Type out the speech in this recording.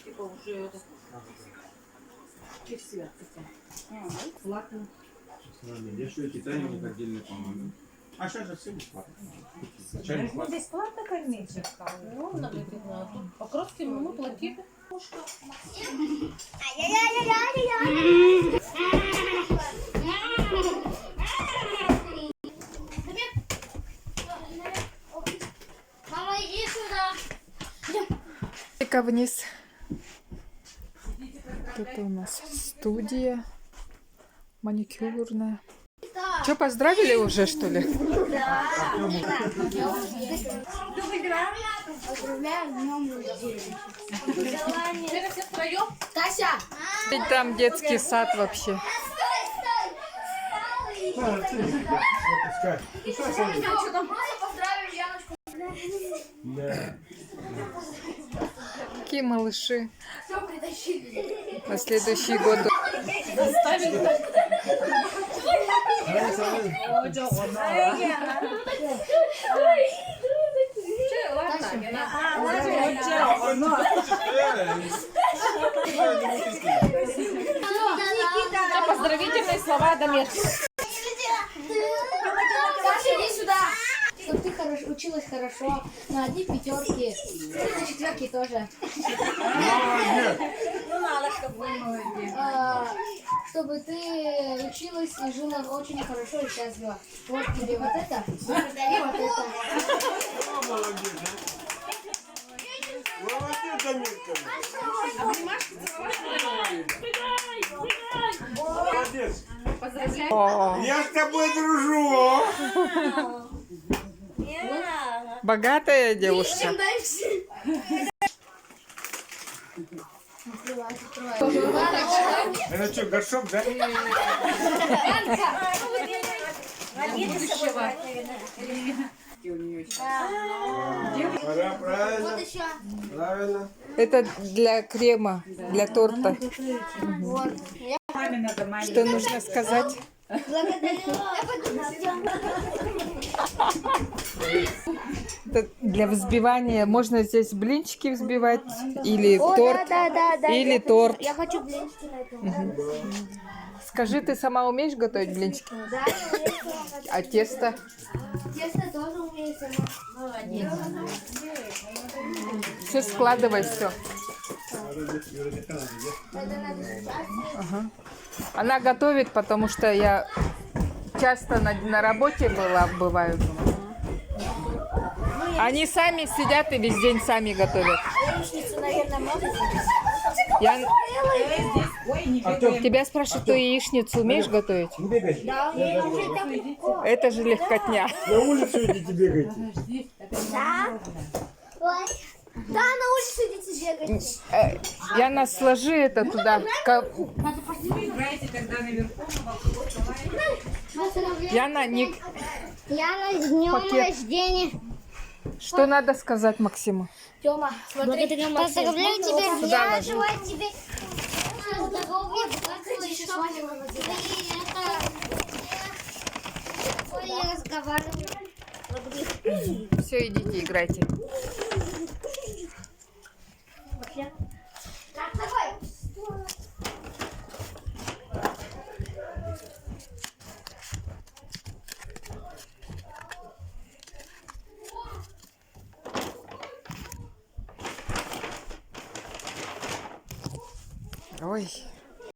Типа уже чипсы. Ладно. Я что, Китай у них отдельный, по-моему. А сейчас же все бесплатно. Чай Ну, бесплатно кормить же. Ну, наверное, тут по Кротски мы платили. Мама, иди сюда. Вниз. Тут у нас студия маникюрная. Что, поздравили уже, что ли? Поздравляю, днем рождения. Все втроем? Тася! И там детский сад вообще. Поздравим Яночку. Какие малыши. Все притащили. На следующий год. Поздравительные слова, Дамир. Саша, иди сюда. Чтобы ты училась хорошо, на одни пятерки, на четверки тоже. Чтобы ты училась и жила очень хорошо и счастливо. Вот тебе вот это и вот это. Молодец, Дамирка. Молодец. О, Я с тобой дружу. богатая девушка. Это что, горшок, да? Правильно. Вот еще. Правильно. Это для крема, для торта. Вот. Что нужно сказать? Благодарю. Это для взбивания. Можно здесь блинчики взбивать или торт. Да. Или торт. Я хочу блинчики на этом. Скажи, ты сама умеешь готовить блинчики? Да, я умею. А тесто? Тесто тоже умею сама. Молодец. Все складывай, все. Это надо сейчас. Ага. Она готовит, потому что я часто на работе бываю. Они сами сидят и весь день сами готовят. Яичницу, наверное, можно? Я... Тебя спрашивают, ты яичницу умеешь готовить? Да, мне уже так легко. Это же легкотня. На улицу идите бегайте. Да? Ой. Да, на улицу идите бегать. Яна, сложи это туда. Надо посмотреть. Яна, не... Яна, с днем Пакет. рождения. Что надо сказать Максиму? Тёма, смотри, поздравляю тебя. Сюда Я ложи. желаю тебе здоровья, богатства и чтобы ты разговаривал. Все, идите, играйте. Так, давай. Ой.